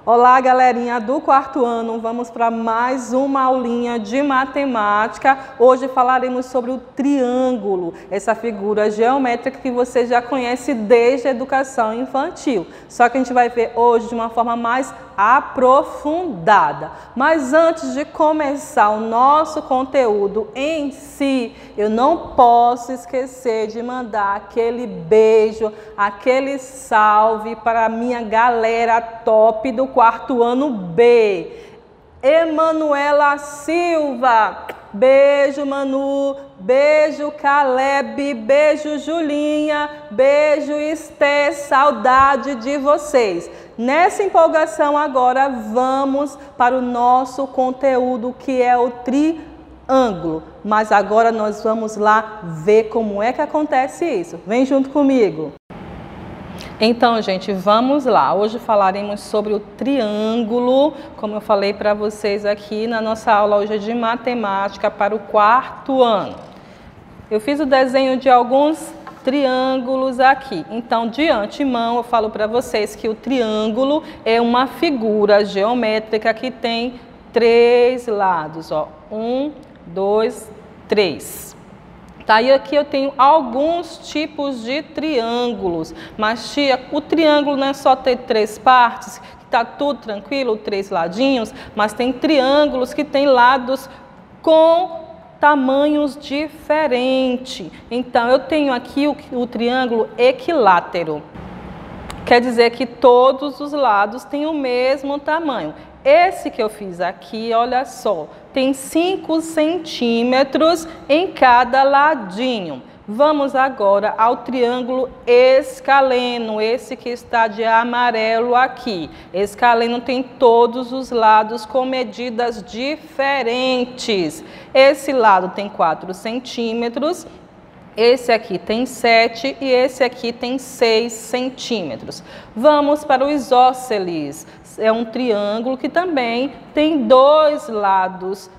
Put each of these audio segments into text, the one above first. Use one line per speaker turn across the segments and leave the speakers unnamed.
Olá, galerinha do quarto ano, vamos para mais uma aulinha de matemática. Hoje falaremos sobre o triângulo, essa figura geométrica que você já conhece desde a educação infantil. Só que a gente vai ver hoje de uma forma mais aprofundada. Mas antes de começar o nosso conteúdo em si, eu não posso esquecer de mandar aquele beijo, aquele salve para a minha galera top do quarto ano B. Emanuela Silva, beijo Manu, beijo Caleb, beijo Julinha, beijo Esté, saudade de vocês. Nessa empolgação agora vamos para o nosso conteúdo que é o triângulo. Mas agora nós vamos lá ver como é que acontece isso. Vem junto comigo. Então, gente, vamos lá. Hoje falaremos sobre o triângulo, como eu falei para vocês aqui na nossa aula hoje de matemática para o quarto ano. Eu fiz o desenho de alguns triângulos aqui. Então, de antemão, eu falo para vocês que o triângulo é uma figura geométrica que tem três lados, ó. 1, 2, 3. Tá, e aqui eu tenho alguns tipos de triângulos, mas tia, o triângulo não é só ter três partes, que tá tudo tranquilo, três ladinhos, mas tem triângulos que tem lados com tamanhos diferentes. Então, eu tenho aqui o triângulo equilátero, quer dizer que todos os lados têm o mesmo tamanho. Esse que eu fiz aqui, olha só, tem 5 centímetros em cada ladinho. Vamos agora ao triângulo escaleno, esse que está de amarelo aqui. Escaleno tem todos os lados com medidas diferentes. Esse lado tem 4 centímetros. Esse aqui tem 7 e esse aqui tem 6 centímetros. Vamos para o isósceles. É um triângulo que também tem dois lados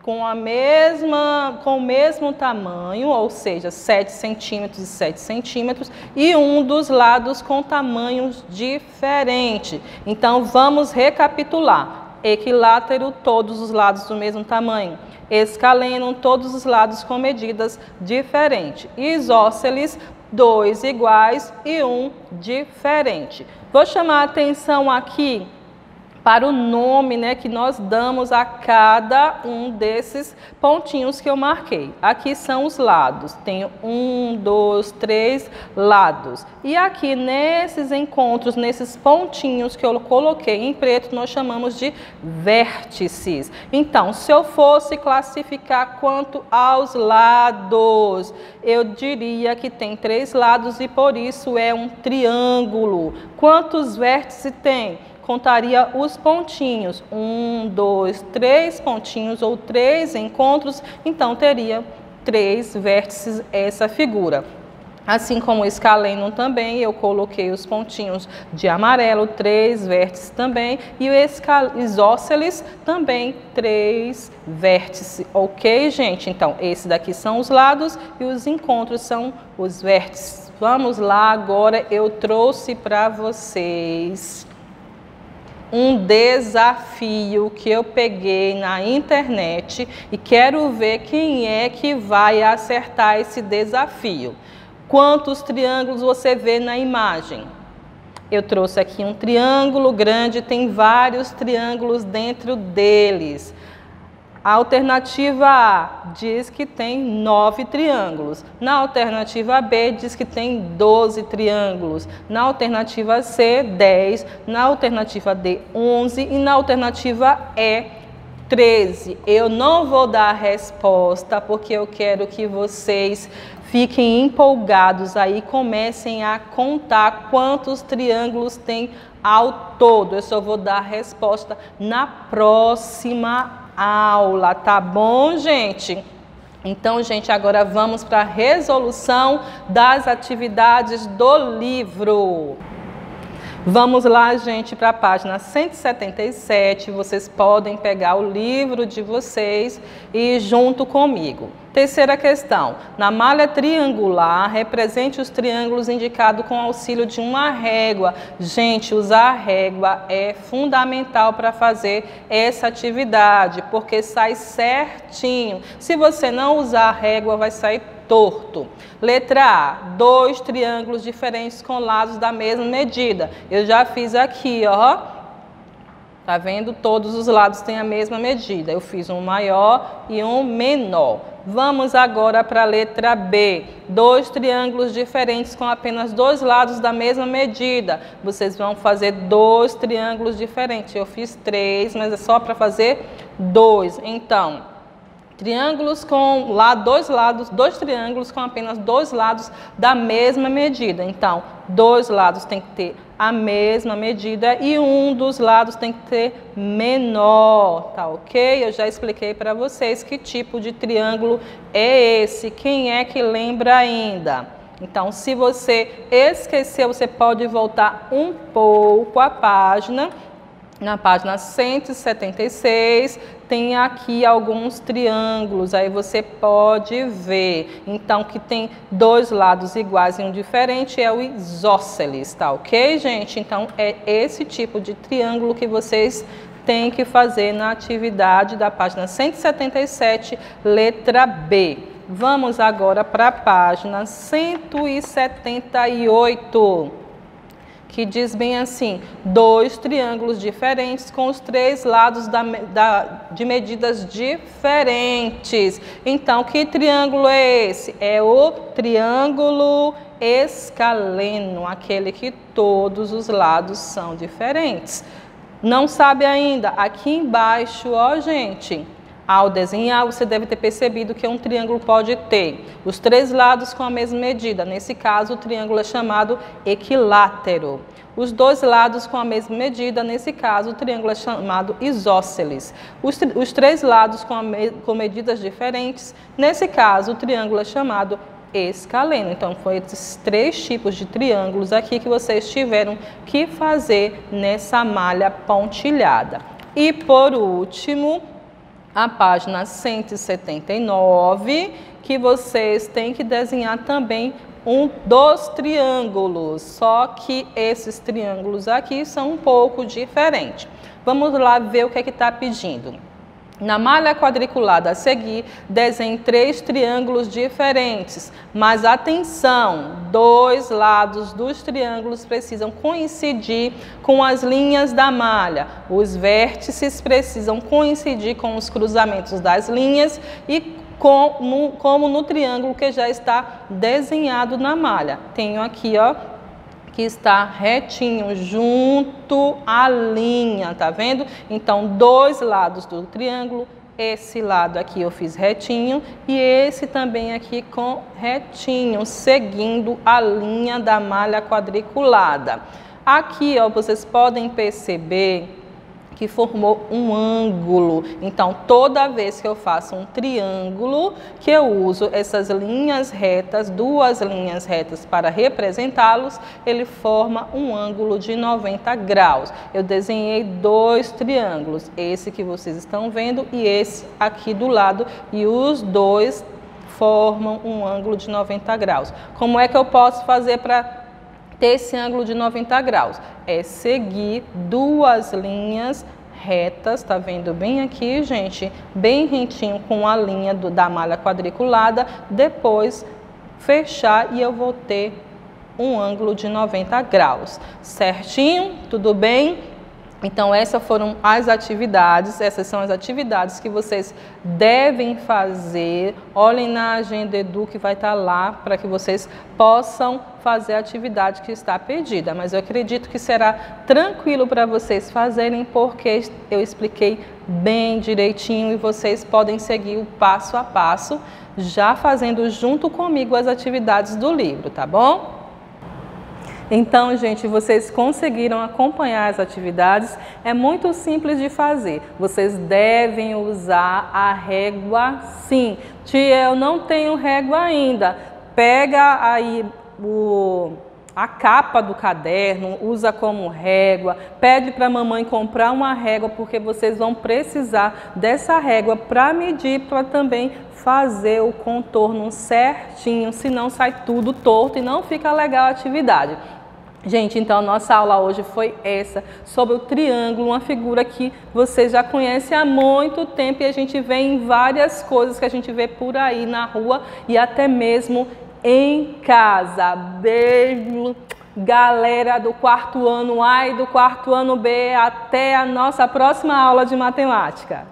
com o mesmo tamanho, ou seja, 7 centímetros e 7 centímetros, e um dos lados com tamanhos diferentes. Então, vamos recapitular. Equilátero, todos os lados do mesmo tamanho. Escaleno, todos os lados com medidas diferentes. Isósceles, 2 iguais e um diferente. Vou chamar a atenção aqui para o nome, né, que nós damos a cada um desses pontinhos que eu marquei. Aqui são os lados. Tenho 1, 2, 3 lados. E aqui nesses encontros, nesses pontinhos que eu coloquei em preto, nós chamamos de vértices. Então, se eu fosse classificar quanto aos lados, eu diria que tem 3 lados e por isso é um triângulo. Quantos vértices tem? Contaria os pontinhos, 1, 2, 3 pontinhos ou 3 encontros, então teria 3 vértices essa figura. Assim como o escaleno também, eu coloquei os pontinhos de amarelo, 3 vértices também, e o isósceles também 3 vértices, ok, gente? Então, esses daqui são os lados e os encontros são os vértices. Vamos lá, agora eu trouxe para vocês um desafio que eu peguei na internet e quero ver quem é que vai acertar esse desafio. Quantos triângulos você vê na imagem? Eu trouxe aqui um triângulo grande, tem vários triângulos dentro deles. A alternativa A diz que tem 9 triângulos. Na alternativa B diz que tem 12 triângulos. Na alternativa C, 10. Na alternativa D, 11. E na alternativa E, 13. Eu não vou dar a resposta porque eu quero que vocês fiquem empolgados aí, comecem a contar quantos triângulos tem ao todo. Eu só vou dar a resposta na próxima aula, tá bom, gente? Então, gente, agora vamos para a resolução das atividades do livro. Vamos lá, gente, para a página 177. Vocês podem pegar o livro de vocês e ir junto comigo. Terceira questão. Na malha triangular, represente os triângulos indicados com auxílio de uma régua. Gente, usar a régua é fundamental para fazer essa atividade, porque sai certinho. Se você não usar a régua, vai sair torto. Letra A, 2 triângulos diferentes com lados da mesma medida. Eu já fiz aqui, ó. Tá vendo? Todos os lados têm a mesma medida. Eu fiz um maior e um menor. Vamos agora para a letra B. 2 triângulos diferentes com apenas 2 lados da mesma medida. Vocês vão fazer 2 triângulos diferentes. Eu fiz 3, mas é só para fazer 2. Então, triângulos com 2 triângulos com apenas 2 lados da mesma medida. Então, 2 lados tem que ter a mesma medida e um dos lados tem que ter menor, tá ok? Eu já expliquei para vocês que tipo de triângulo é esse. Quem é que lembra ainda? Então, se você esqueceu, você pode voltar um pouco a página. Na página 176, tem aqui alguns triângulos, aí você pode ver. Então, que tem 2 lados iguais e um diferente é o isósceles, tá ok, gente? Então, é esse tipo de triângulo que vocês têm que fazer na atividade da página 177, letra B. Vamos agora para a página 178. Que diz bem assim, 2 triângulos diferentes com os 3 lados de medidas diferentes. Então, que triângulo é esse? É o triângulo escaleno, aquele que todos os lados são diferentes. Não sabe ainda? Aqui embaixo, ó, gente, ao desenhar, você deve ter percebido que um triângulo pode ter os 3 lados com a mesma medida. Nesse caso, o triângulo é chamado equilátero. Os 2 lados com a mesma medida, nesse caso, o triângulo é chamado isósceles. Os 3 lados com medidas diferentes, nesse caso, o triângulo é chamado escaleno. Então, foi esses 3 tipos de triângulos aqui que vocês tiveram que fazer nessa malha pontilhada. E, por último, a página 179, que vocês têm que desenhar também dos triângulos, só que esses triângulos aqui são um pouco diferentes. Vamos lá ver o que é que está pedindo. Na malha quadriculada a seguir, desenhe 3 triângulos diferentes, mas atenção, 2 lados dos triângulos precisam coincidir com as linhas da malha. Os vértices precisam coincidir com os cruzamentos das linhas e como no triângulo que já está desenhado na malha. Tenho aqui, ó, que está retinho junto à linha, tá vendo? Então, 2 lados do triângulo, esse lado aqui eu fiz retinho e esse também aqui com retinho, seguindo a linha da malha quadriculada. Aqui, ó, vocês podem perceber que formou um ângulo. Então, toda vez que eu faço um triângulo, que eu uso essas linhas retas, 2 linhas retas para representá-los, ele forma um ângulo de 90 graus. Eu desenhei 2 triângulos, esse que vocês estão vendo e esse aqui do lado, e os 2 formam um ângulo de 90 graus. Como é que eu posso fazer para ter esse ângulo de 90 graus? É seguir 2 linhas retas, tá vendo bem aqui, gente? Bem rentinho com a linha da malha quadriculada, depois fechar e eu vou ter um ângulo de 90 graus. Certinho? Tudo bem? Então, essas foram as atividades, essas são as atividades que vocês devem fazer. Olhem na agenda Edu que vai estar lá para que vocês possam fazer a atividade que está pedida. Mas eu acredito que será tranquilo para vocês fazerem porque eu expliquei bem direitinho e vocês podem seguir o passo a passo, já fazendo junto comigo as atividades do livro, tá bom? Então, gente, vocês conseguiram acompanhar as atividades? É muito simples de fazer. Vocês devem usar a régua sim. Tia, eu não tenho régua ainda. Pega aí a capa do caderno, usa como régua, pede para a mamãe comprar uma régua, porque vocês vão precisar dessa régua para medir, para também fazer o contorno certinho, senão sai tudo torto e não fica legal a atividade. Gente, então a nossa aula hoje foi essa, sobre o triângulo, uma figura que vocês já conhecem há muito tempo e a gente vê em várias coisas que a gente vê por aí na rua e até mesmo em casa. Beijo, galera do quarto ano A e do quarto ano B. Até a nossa próxima aula de matemática.